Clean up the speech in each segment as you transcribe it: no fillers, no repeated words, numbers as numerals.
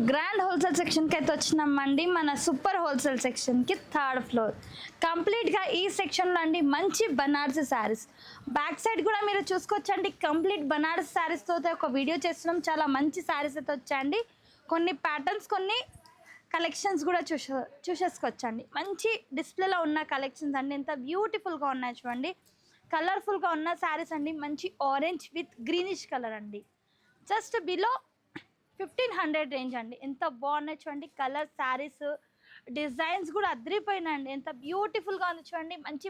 Grand wholesale సెక్షన్కి అయితే వచ్చినామండి. మన సూపర్ హోల్సేల్ సెక్షన్కి 3rd ఫ్లోర్. కంప్లీట్గా ఈ సెక్షన్లో అండి మంచి బనారసి శారీస్. బ్యాక్ సైడ్ కూడా మీరు చూసుకోవచ్చండి, కంప్లీట్ బనారసి శారీస్తో ఒక వీడియో చేస్తున్నాం. చాలా మంచి శారీస్ అయితే వచ్చాయండి. కొన్ని ప్యాటర్న్స్, కొన్ని కలెక్షన్స్ కూడా చూసేసుకోవచ్చండి. మంచి డిస్ప్లేలో ఉన్న కలెక్షన్స్ అండి. ఎంత బ్యూటిఫుల్గా ఉన్నాయి చూడండి. కలర్ఫుల్గా ఉన్న శారీస్ అండి. మంచి ఆరెంజ్ విత్ గ్రీనిష్ కలర్ అండి. జస్ట్ బిలో 1500 రేంజ్ అండి. ఎంత బాగున్నాయి చూడండి. కలర్ శారీస్ డిజైన్స్ కూడా అదిరిపోయినాయండి. ఎంత బ్యూటిఫుల్గా ఉంది చూడండి. మంచి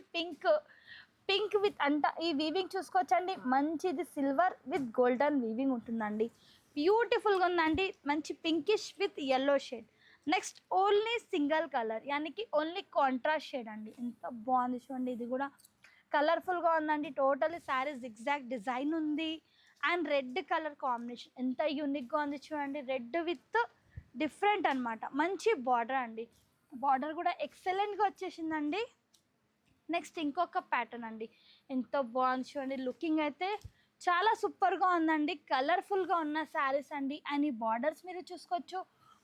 పింక్ విత్ ఈ వీవింగ్ చూసుకోవచ్చండి. మంచిది సిల్వర్ విత్ గోల్డెన్ వీవింగ్ ఉంటుందండి. బ్యూటిఫుల్గా ఉందండి. మంచి pinkish with yellow shade. Next only single colour, యానికి ఓన్లీ కాంట్రాస్ట్ షేడ్ అండి. ఎంత బాగుంది చూడండి. ఇది కూడా కలర్ఫుల్గా ఉందండి. టోటలీ శారీ జిగ్జాగ్ డిజైన్ ఉంది. అండ్ రెడ్ కలర్ కాంబినేషన్ ఎంత యూనిక్గా ఉంది చూడండి. రెడ్ విత్ డిఫరెంట్ అనమాట. మంచి బార్డర్ అండి. బార్డర్ కూడా ఎక్సలెంట్గా వచ్చేసిందండి. నెక్స్ట్ ఇంకొక ప్యాటర్న్ అండి. ఎంత బాగుంది చూడండి. లుకింగ్ అయితే చాలా సూపర్గా ఉందండి. కలర్ఫుల్గా ఉన్న శారీస్ అండి. అండ్ ఈ బార్డర్స్ మీరు చూసుకోవచ్చు.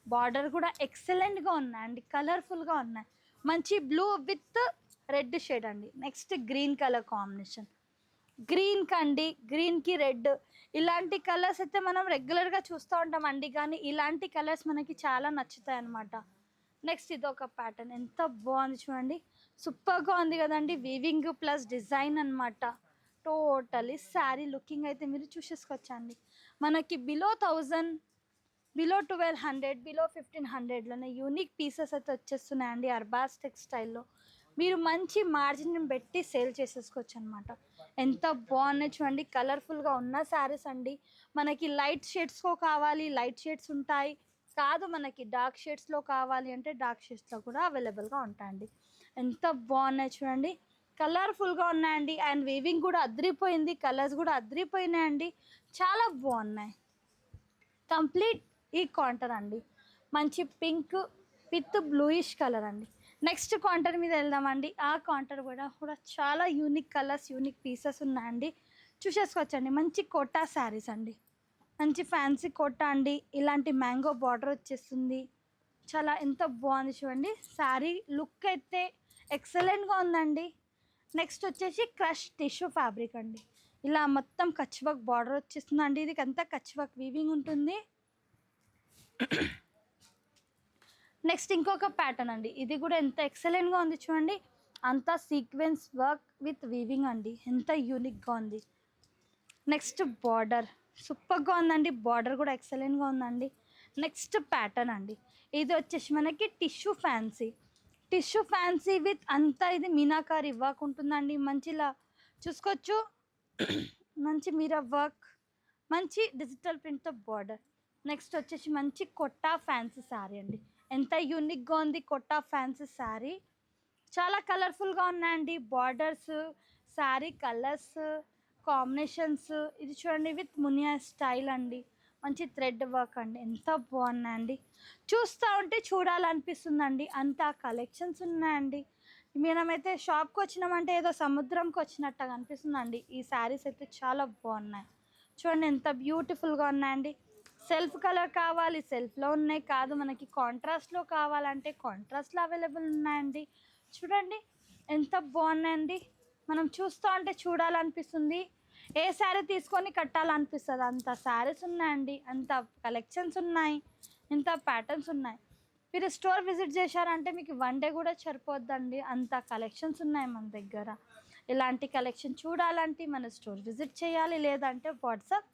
బార్డర్ కూడా ఎక్సలెంట్గా ఉన్నాయండి. కలర్ఫుల్గా ఉన్నాయి. మంచి బ్లూ విత్ రెడ్ షేడ్ అండి. Next green colour combination. గ్రీన్కి రెడ్, ఇలాంటి కలర్స్ అయితే మనం రెగ్యులర్గా చూస్తూ ఉంటామండి. కానీ ఇలాంటి కలర్స్ మనకి చాలా నచ్చుతాయి అన్నమాట. నెక్స్ట్ ఇది ఒక ప్యాటర్న్. ఎంత బాగుంది చూడండి. సూపర్గా ఉంది కదండి. వీవింగ్ ప్లస్ డిజైన్ అనమాట. టోటలీ శారీ లుకింగ్ అయితే మీరు చూసేసుకోవచ్చండి. మనకి బిలో 1000, బిలో 1200, బిలో 1500లోనే యూనిక్ పీసెస్ అయితే వచ్చేస్తున్నాయండి. అర్బాస్ టెక్స్టైల్లో మీరు మంచి మార్జిన్ పెట్టి సేల్ చేసేసుకోవచ్చు అనమాట. ఎంత బాగున్నాయి చూడండి. కలర్ఫుల్గా ఉన్న శారీస్ అండి. మనకి లైట్ షేడ్స్లో కావాలి, లైట్ షేడ్స్ ఉంటాయి. కాదు మనకి డార్క్ షేడ్స్లో కావాలి అంటే డార్క్ షేడ్స్లో కూడా అవైలబుల్గా ఉంటాయండి. ఎంత బాగున్నాయి చూడండి. కలర్ఫుల్గా ఉన్నాయండి. అండ్ వీవింగ్ కూడా అదిరిపోయింది. కలర్స్ కూడా అదిరిపోయినాయండి. చాలా బాగున్నాయి. కంప్లీట్ ఈ కాంటర్ అండి. మంచి పింక్ విత్ బ్లూయిష్ కలర్ అండి. నెక్స్ట్ కాంటర్ మీద వెళ్దామండి. ఆ కాంటర్ కూడా చాలా యూనిక్ కలర్స్, యూనిక్ పీసెస్ ఉన్నాయండి. చూసేసుకోవచ్చండి. మంచి కోటా శారీస్ అండి. మంచి ఫ్యాన్సీ కోటా అండి. ఇలాంటి మ్యాంగో బార్డర్ వచ్చేస్తుంది. చాలా ఎంత బాగుంది చూడండి. శారీ లుక్ అయితే ఎక్సలెంట్గా ఉందండి. నెక్స్ట్ వచ్చేసి క్రష్ టిష్యూ ఫ్యాబ్రిక్ అండి. ఇలా మొత్తం కచ్ వర్క్ బార్డర్ వచ్చేస్తుందండి. ఇది అంతా కచ్ వర్క్ వీవింగ్ ఉంటుంది. నెక్స్ట్ ఇంకొక ప్యాటర్న్ అండి. ఇది కూడా ఎంత ఎక్సలెంట్గా ఉంది చూడండి. అంతా సీక్వెన్స్ వర్క్ విత్ వీవింగ్ అండి. ఎంత యూనిక్గా ఉంది. నెక్స్ట్ బార్డర్ సూపర్గా ఉందండి. బార్డర్ కూడా ఎక్సలెంట్గా ఉందండి. నెక్స్ట్ ప్యాటర్న్ అండి. ఇది వచ్చేసి మనకి టిష్యూ ఫ్యాన్సీ విత్ అంతా ఇది మీనాకారి వర్క్ ఉంటుందండి. మంచిలా చూసుకోవచ్చు. మంచి మీరా వర్క్, మంచి డిజిటల్ ప్రింట్తో బార్డర్. నెక్స్ట్ వచ్చేసి మంచి కొట్టా ఫ్యాన్సీ శారీ అండి. ఎంత యూనిక్గా ఉంది కొట్టా ఫ్యాన్సీ శారీ. చాలా కలర్ఫుల్గా ఉన్నాయండి. Borders, sari colours, combinations. ఇది చూడండి విత్ మునియా స్టైల్ అండి. మంచి థ్రెడ్ వర్క్ అండి. ఎంత బాగున్నాయండి. చూస్తూ ఉంటే చూడాలనిపిస్తుందండి. అంత కలెక్షన్స్ ఉన్నాయండి. మనమైతే షాప్కి వచ్చినామంటే ఏదో సముద్రంకి వచ్చినట్టుగా అనిపిస్తుందండి. ఈ శారీస్ అయితే చాలా బాగున్నాయి చూడండి. ఎంత బ్యూటిఫుల్గా ఉన్నాయండి. సెల్ఫ్ కలర్ కావాలి, సెల్ఫ్లో ఉన్నాయి. కాదు మనకి కాంట్రాస్ట్లో కావాలంటే కాంట్రాస్ట్లో అవైలబుల్ ఉన్నాయండి. చూడండి ఎంత బాగున్నాయండి. మనం చూస్తూ ఉంటే చూడాలనిపిస్తుంది. ఏ శారీ తీసుకొని కట్టాలనిపిస్తుంది. అంత శారీస్ ఉన్నాయండి. అంత కలెక్షన్స్ ఉన్నాయి. ఇంత ప్యాటర్న్స్ ఉన్నాయి. మీరు స్టోర్ విజిట్ చేశారంటే మీకు 1 డే కూడా సరిపోద్దండి. అంత కలెక్షన్స్ ఉన్నాయి మన దగ్గర. ఇలాంటి కలెక్షన్ చూడాలంటే మన స్టోర్ విజిట్ చేయాలి. లేదంటే వాట్సాప్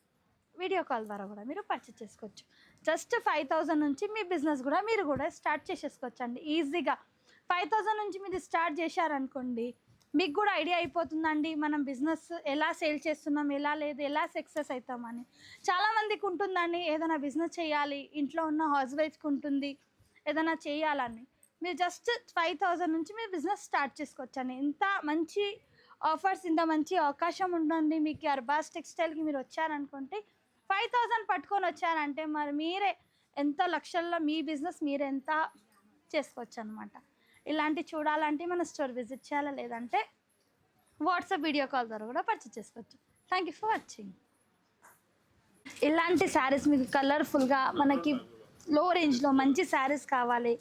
వీడియో కాల్ ద్వారా కూడా మీరు పర్చేస్ చేసుకోవచ్చు. జస్ట్ 5000 నుంచి మీ బిజినెస్ కూడా మీరు కూడా స్టార్ట్ చేసేసుకోవచ్చు అండి. ఈజీగా 5000 నుంచి మీరు స్టార్ట్ చేశారనుకోండి, మీకు కూడా ఐడియా అయిపోతుందండి. మనం బిజినెస్ ఎలా సేల్ చేస్తున్నాం, ఎలా లేదు, ఎలా సక్సెస్ అవుతామని. చాలామందికి ఉంటుందండి ఏదైనా బిజినెస్ చేయాలి, ఇంట్లో ఉన్న హౌస్ వైఫ్కి ఉంటుంది ఏదైనా చేయాలని. మీరు జస్ట్ 5000 నుంచి మీరు బిజినెస్ స్టార్ట్ చేసుకోవచ్చండి. ఇంత మంచి ఆఫర్స్, ఇంత మంచి అవకాశం ఉంటుంది మీకు. అర్బాస్ టెక్స్టైల్కి మీరు వచ్చారనుకుంటే 5000 పట్టుకొని వచ్చారంటే మరి మీరే ఎంత లక్షల్లో మీ బిజినెస్ మీరు ఎంత చేసుకోవచ్చు అనమాట. ఇలాంటి చూడాలంటే మన స్టోర్ విజిట్ చేయాలా, లేదంటే వాట్సాప్ వీడియో కాల్ ద్వారా కూడా పర్చేస్ చేసుకోవచ్చు. Thank you for watching. ఇలాంటి శారీస్ మీకు కలర్ఫుల్గా మనకి లో రేంజ్లో మంచి శారీస్ కావాలి,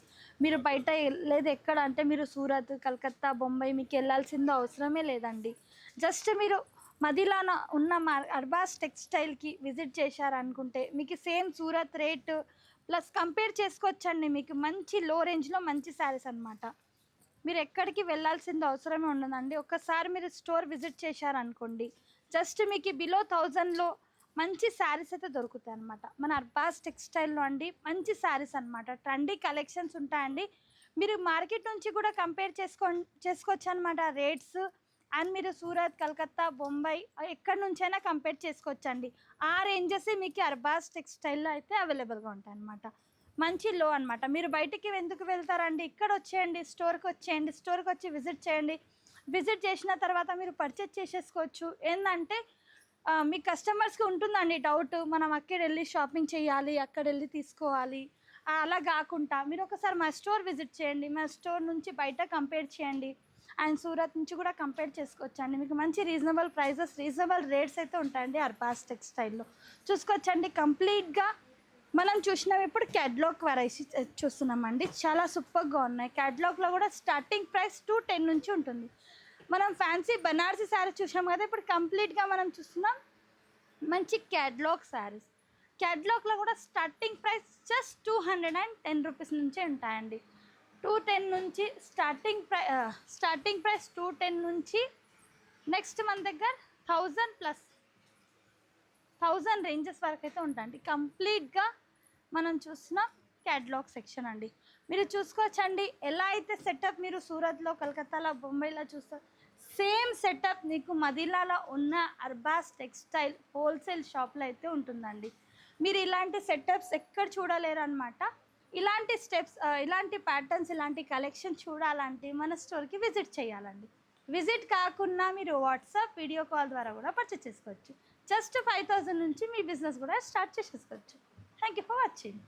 మీరు బయట లేదు ఎక్కడ అంటే మీరు సూరత్, కలకత్తా, బొంబాయి మీకు వెళ్ళాల్సిందో అవసరమే లేదండి. జస్ట్ మీరు మదిలాన ఉన్న అర్బాస్ టెక్స్టైల్కి విజిట్ చేశారనుకుంటే మీకు same Surat rate plus compare చేసుకోవచ్చండి. మీకు మంచి లో రేంజ్లో మంచి శారీస్ అనమాట. మీరు ఎక్కడికి వెళ్ళాల్సింది అవసరమే ఉండదండి. ఒక్కసారి మీరు స్టోర్ విజిట్ చేశారనుకోండి, జస్ట్ మీకు బిలో 1000లో మంచి శారీస్ అయితే దొరుకుతాయి అనమాట. మన అర్బాస్ టెక్స్టైల్లో అండి మంచి శారీస్ అనమాట, ట్రెండీ కలెక్షన్స్ ఉంటాయండి. మీరు మార్కెట్ నుంచి కూడా కంపేర్ చేసుకోవచ్చు అనమాట రేట్స్. అండ్ మీరు సూరత్, కలకత్తా, బొంబాయి ఎక్కడి నుంచైనా కంపేర్ చేసుకోవచ్చండి. ఆ రేంజెస్ మీకు అర్బాస్ టెక్స్టైల్లో అయితే అవైలబుల్గా ఉంటాయి అనమాట. మంచి లో అనమాట. మీరు బయటికి ఎందుకు వెళ్తారండి, ఇక్కడ వచ్చేయండి, స్టోర్కి వచ్చి విజిట్ చేయండి. విజిట్ చేసిన తర్వాత మీరు పర్చేజ్ చేసేసుకోవచ్చు. ఏంటంటే మీ కస్టమర్స్కి ఉంటుందండి డౌట్, మనం అక్కడ వెళ్ళి షాపింగ్ చేయాలి, అక్కడ వెళ్ళి తీసుకోవాలి. అలా కాకుండా మీరు ఒకసారి మా స్టోర్ విజిట్ చేయండి, మా స్టోర్ నుంచి బయట కంపేర్ చేయండి. అండ్ సూరత్ నుంచి కూడా కంపేర్ చేసుకోవచ్చండి. మీకు మంచి రీజనబుల్ ప్రైజెస్, రీజనబుల్ రేట్స్ అయితే ఉంటాయండి అర్బాస్ టెక్స్టైల్లో. చూసుకోవచ్చండి. కంప్లీట్గా మనం చూసినాం. ఇప్పుడు క్యాట్లాగ్ వెరైటీ చూస్తున్నామండి, చాలా సూపర్గా ఉన్నాయి. క్యాట్లాగ్లో కూడా స్టార్టింగ్ ప్రైస్ 210 నుంచి ఉంటుంది. మనం ఫ్యాన్సీ బనారసీ శారీ చూసాం కదా, ఇప్పుడు కంప్లీట్గా మనం చూస్తున్నాం మంచి క్యాట్లాగ్ శారీస్. క్యాట్లాగ్లో కూడా స్టార్టింగ్ ప్రైస్ జస్ట్ 210 రూపీస్ నుంచే ఉంటాయండి. 210 నుంచి స్టార్టింగ్ ప్రైస్ 210 నుంచి నెక్స్ట్ మన దగ్గర 1000 రేంజెస్ వరకు అయితే ఉంటాయండి. కంప్లీట్గా మనం చూసిన క్యాట్లాగ్ సెక్షన్ అండి. మీరు చూసుకోవచ్చండి ఎలా అయితే సెటప్ మీరు సూరత్లో, కలకత్తాలో, బొంబాయిలో చూస్తారు, సేమ్ సెటప్ మీకు మదీనాలో ఉన్న అర్బాస్ టెక్స్టైల్ హోల్సేల్ షాప్లో అయితే ఉంటుందండి. మీరు ఇలాంటి సెటప్స్ ఎక్కడ చూడలేరు అనమాట. ఇలాంటి స్టెప్స్, ఇలాంటి ప్యాటర్న్స్, ఇలాంటి కలెక్షన్ చూడాలంటే మన స్టోర్కి విజిట్ చేయాలండి. విజిట్ కాకుండా మీరు వాట్సాప్, వీడియో కాల్ ద్వారా కూడా పర్చేస్ చేసుకోవచ్చు. జస్ట్ 5000 నుంచి మీ బిజినెస్ కూడా స్టార్ట్ చేసేసుకోవచ్చు. Thank you for watching.